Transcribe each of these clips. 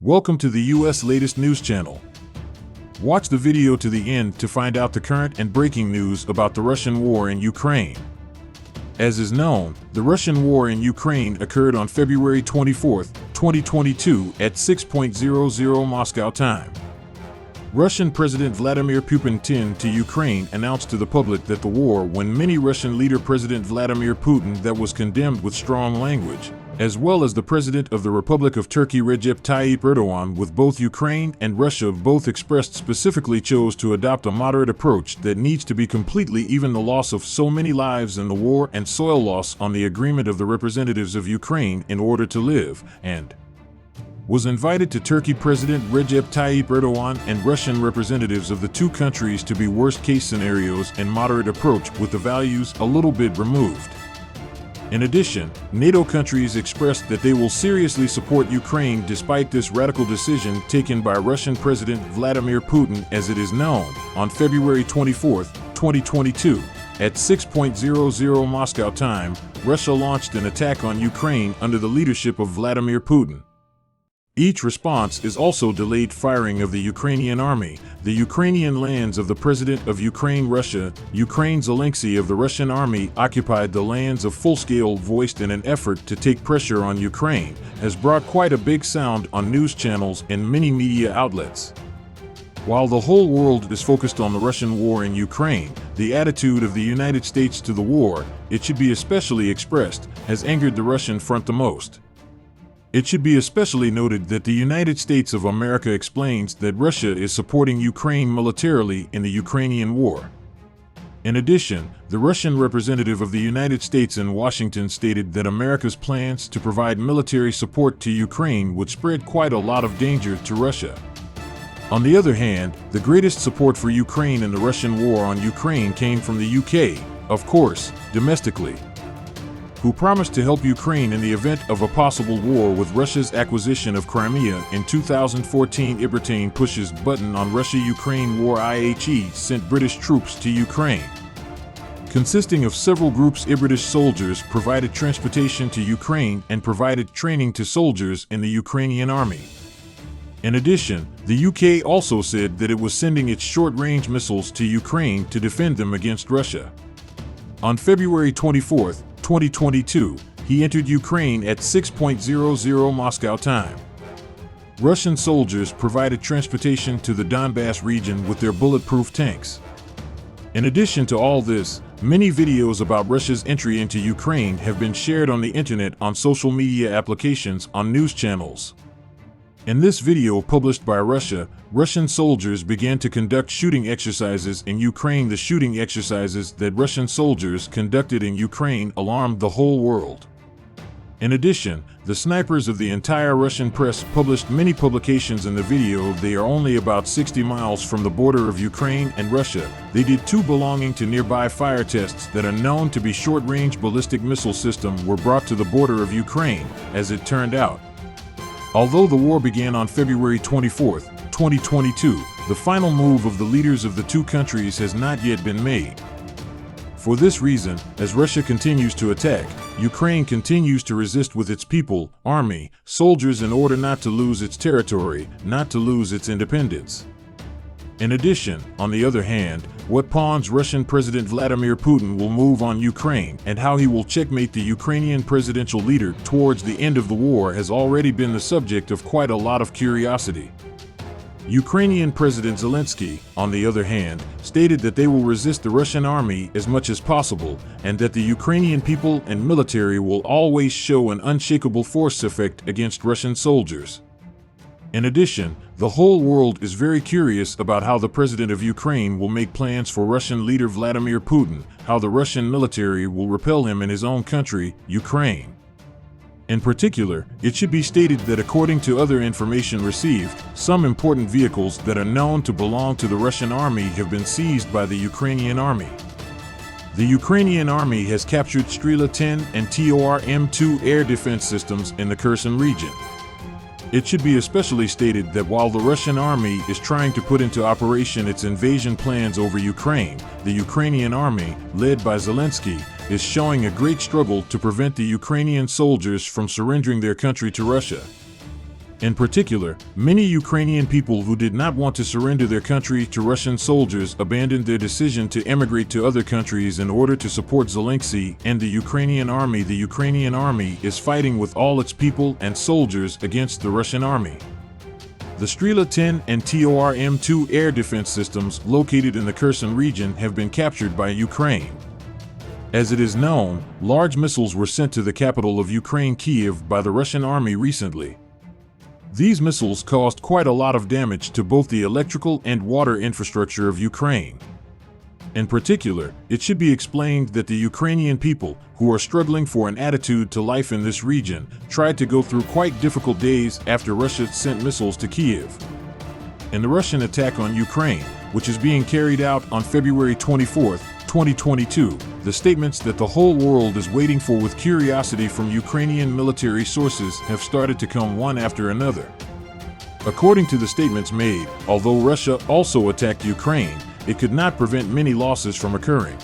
Welcome to the U.S. latest news channel. Watch the video to the end to find out the current and breaking news about the Russian war in Ukraine. As is known, the Russian war in Ukraine occurred on February 24, 2022 at 6:00 Moscow time. Russian President Vladimir Putin to Ukraine announced to the public that the war, when many Russian leader President Vladimir Putin that was condemned with strong language, as well as the President of the Republic of Turkey Recep Tayyip Erdogan, with both Ukraine and Russia both expressed specifically chose to adopt a moderate approach that needs to be completely even the loss of so many lives in the war and soil loss on the agreement of the representatives of Ukraine in order to live, and was invited to Turkey President Recep Tayyip Erdogan and Russian representatives of the two countries to be worst-case scenarios and moderate approach with the values a little bit removed. In addition, NATO countries expressed that they will seriously support Ukraine despite this radical decision taken by Russian President Vladimir Putin, as it is known, on February 24, 2022, at 6:00 Moscow time, Russia launched an attack on Ukraine under the leadership of Vladimir Putin. Each response is also delayed firing of the Ukrainian army, the Ukrainian lands of the President of Ukraine Russia, Ukraine zelenksy of the Russian army occupied the lands of full-scale voiced in an effort to take pressure on Ukraine, has brought quite a big sound on news channels and many media outlets. While the whole world is focused on the Russian war in Ukraine, the attitude of the United States to the war, it should be especially expressed, has angered the Russian front the most. It should be especially noted that the United States of America explains that Russia is supporting Ukraine militarily in the Ukrainian war. In addition, the Russian representative of the United States in Washington stated that America's plans to provide military support to Ukraine would spread quite a lot of danger to Russia. On the other hand, the greatest support for Ukraine in the Russian war on Ukraine came from the UK, of course, domestically, who promised to help Ukraine in the event of a possible war with Russia's acquisition of Crimea in 2014. Ibritain pushes button on Russia Ukraine War Ihe sent British troops to Ukraine. Consisting of several groups, British soldiers provided transportation to Ukraine and provided training to soldiers in the Ukrainian army. In addition, the UK also said that it was sending its short-range missiles to Ukraine to defend them against Russia. On February 24, 2022, he entered Ukraine at 6:00 Moscow time. Russian soldiers provided transportation to the Donbas region with their bulletproof tanks. In addition to all this, many videos about Russia's entry into Ukraine have been shared on the internet, on social media applications, on news channels. In this video published by Russia, Russian soldiers began to conduct shooting exercises in Ukraine. The shooting exercises that Russian soldiers conducted in Ukraine alarmed the whole world. In addition, the snipers of the entire Russian press published many publications in the video. They are only about 60 miles from the border of Ukraine and Russia. They did two belonging to nearby fire tests that are known to be short-range ballistic missile system were brought to the border of Ukraine, as it turned out. Although the war began on February 24, 2022, the final move of the leaders of the two countries has not yet been made. For this reason, as Russia continues to attack, Ukraine continues to resist with its people, army, soldiers in order not to lose its territory, not to lose its independence. In addition, on the other hand, what pawns Russian President Vladimir Putin will move on Ukraine and how he will checkmate the Ukrainian presidential leader towards the end of the war has already been the subject of quite a lot of curiosity. Ukrainian President Zelensky, on the other hand, stated that they will resist the Russian army as much as possible, and that the Ukrainian people and military will always show an unshakable force effect against Russian soldiers. In addition, the whole world is very curious about how the President of Ukraine will make plans for Russian leader Vladimir Putin, how the Russian military will repel him in his own country, Ukraine. In particular, it should be stated that according to other information received, some important vehicles that are known to belong to the Russian army have been seized by the Ukrainian army. The Ukrainian army has captured Strela 10 and TOR-M2 air defense systems in the Kherson region. It should be especially stated that while the Russian army is trying to put into operation its invasion plans over Ukraine, the Ukrainian army, led by Zelensky, is showing a great struggle to prevent the Ukrainian soldiers from surrendering their country to Russia. In particular, many Ukrainian people who did not want to surrender their country to Russian soldiers abandoned their decision to emigrate to other countries in order to support Zelensky and the Ukrainian army. The Ukrainian army is fighting with all its people and soldiers against the Russian army. The Strela 10 and TOR-M2 air defense systems located in the Kherson region have been captured by Ukraine. As it is known, large missiles were sent to the capital of Ukraine, Kyiv, by the Russian army recently. These missiles caused quite a lot of damage to both the electrical and water infrastructure of Ukraine. In particular, it should be explained that the Ukrainian people, who are struggling for an attitude to life in this region, tried to go through quite difficult days after Russia sent missiles to Kyiv. In the Russian attack on Ukraine, which is being carried out on February 24, 2022, the statements that the whole world is waiting for with curiosity from Ukrainian military sources have started to come one after another. According to the statements made, although Russia also attacked Ukraine, it could not prevent many losses from occurring.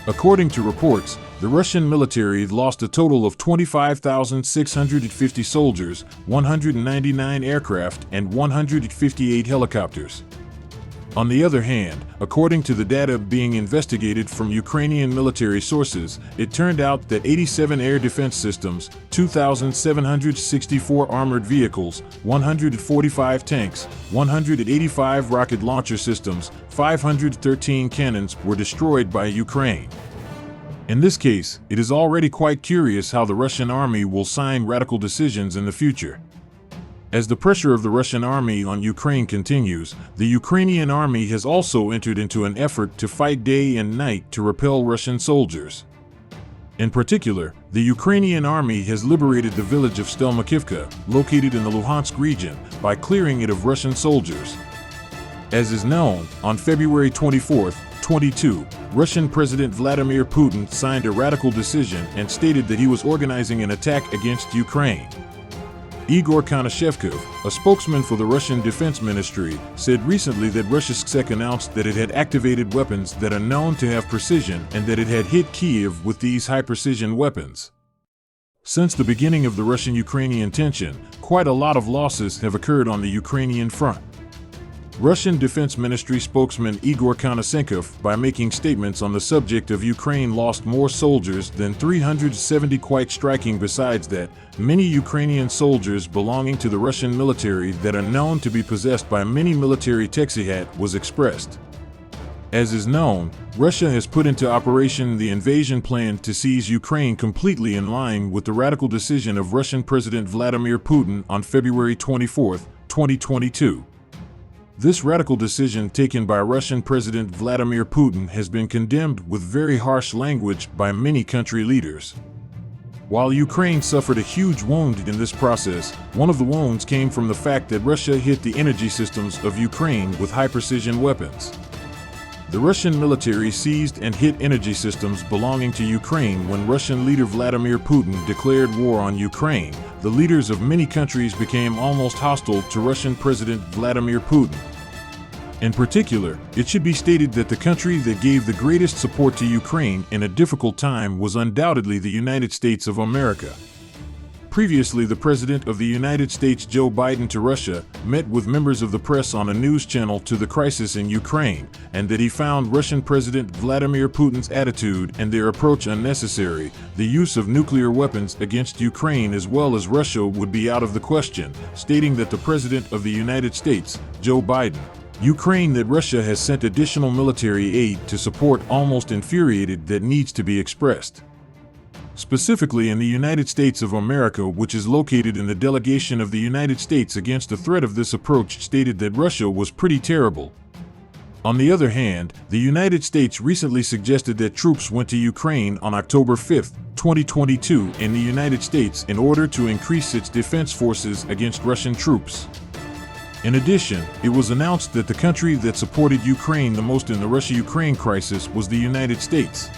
According to reports, the Russian military lost a total of 25,650 soldiers, 199 aircraft, and 158 helicopters. On the other hand, according to the data being investigated from Ukrainian military sources, it turned out that 87 air defense systems, 2,764 armored vehicles, 145 tanks, 185 rocket launcher systems, 513 cannons were destroyed by Ukraine. In this case, it is already quite curious how the Russian army will sign radical decisions in the future. As the pressure of the Russian army on Ukraine continues, the Ukrainian army has also entered into an effort to fight day and night to repel Russian soldiers. In particular, the Ukrainian army has liberated the village of Stelmakivka, located in the Luhansk region, by clearing it of Russian soldiers. As is known, on February 24, 2022, Russian President Vladimir Putin signed a radical decision and stated that he was organizing an attack against Ukraine. Igor Konashevkov, a spokesman for the Russian Defense Ministry, said recently that Russia announced that it had activated weapons that are known to have precision and that it had hit Kyiv with these high-precision weapons. Since the beginning of the Russian-Ukrainian tension, quite a lot of losses have occurred on the Ukrainian front. Russian Defense Ministry spokesman Igor Konashenkov, by making statements on the subject of Ukraine, lost more soldiers than 370. Quite striking. Besides that, many Ukrainian soldiers belonging to the Russian military that are known to be possessed by many military Texihat was expressed. As is known, Russia has put into operation the invasion plan to seize Ukraine, completely in line with the radical decision of Russian President Vladimir Putin on February 24, 2022. This radical decision taken by Russian President Vladimir Putin has been condemned with very harsh language by many country leaders. While Ukraine suffered a huge wound in this process, one of the wounds came from the fact that Russia hit the energy systems of Ukraine with high-precision weapons. The Russian military seized and hit energy systems belonging to Ukraine when Russian leader Vladimir Putin declared war on Ukraine. The leaders of many countries became almost hostile to Russian President Vladimir Putin. In particular, it should be stated that the country that gave the greatest support to Ukraine in a difficult time was undoubtedly the United States of America. Previously, the President of the United States, Joe Biden, to Russia, met with members of the press on a news channel to the crisis in Ukraine, and that he found Russian President Vladimir Putin's attitude and their approach unnecessary. The use of nuclear weapons against Ukraine as well as Russia would be out of the question, stating that the President of the United States, Joe Biden, Ukraine, that Russia has sent additional military aid to support, almost infuriated that needs to be expressed. Specifically in the United States of America, which is located in the delegation of the United States against the threat of this approach, stated that Russia was pretty terrible. On the other hand, the United States recently suggested that troops went to Ukraine on October 5, 2022 in the United States in order to increase its defense forces against Russian troops. In addition, it was announced that the country that supported Ukraine the most in the Russia-Ukraine crisis was the United States.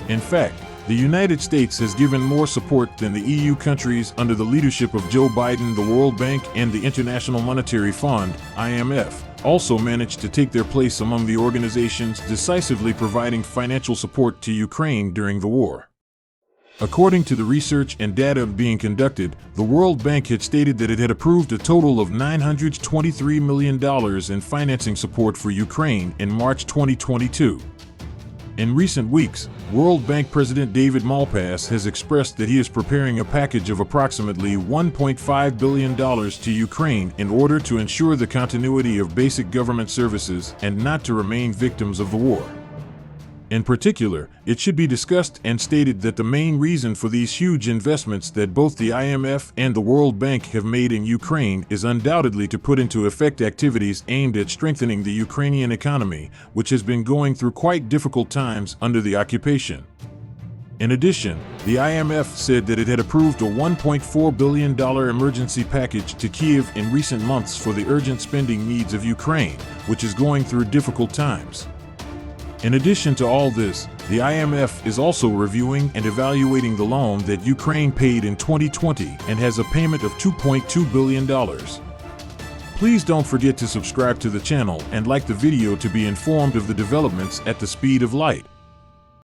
In fact, the United States has given more support than the EU countries under the leadership of Joe Biden. The World Bank and the International Monetary Fund, IMF, also managed to take their place among the organizations decisively providing financial support to Ukraine during the war. According to the research and data being conducted, the World Bank had stated that it had approved a total of $923 million in financing support for Ukraine in March 2022. In recent weeks, World Bank President David Malpass has expressed that he is preparing a package of approximately $1.5 billion to Ukraine in order to ensure the continuity of basic government services and not to remain victims of the war. In particular, it should be discussed and stated that the main reason for these huge investments that both the IMF and the World Bank have made in Ukraine is undoubtedly to put into effect activities aimed at strengthening the Ukrainian economy, which has been going through quite difficult times under the occupation. In addition, the IMF said that it had approved a $1.4 billion emergency package to Kyiv in recent months for the urgent spending needs of Ukraine, which is going through difficult times. In addition to all this, the IMF is also reviewing and evaluating the loan that Ukraine paid in 2020 and has a payment of $2.2 billion. Please don't forget to subscribe to the channel and like the video to be informed of the developments at the speed of light.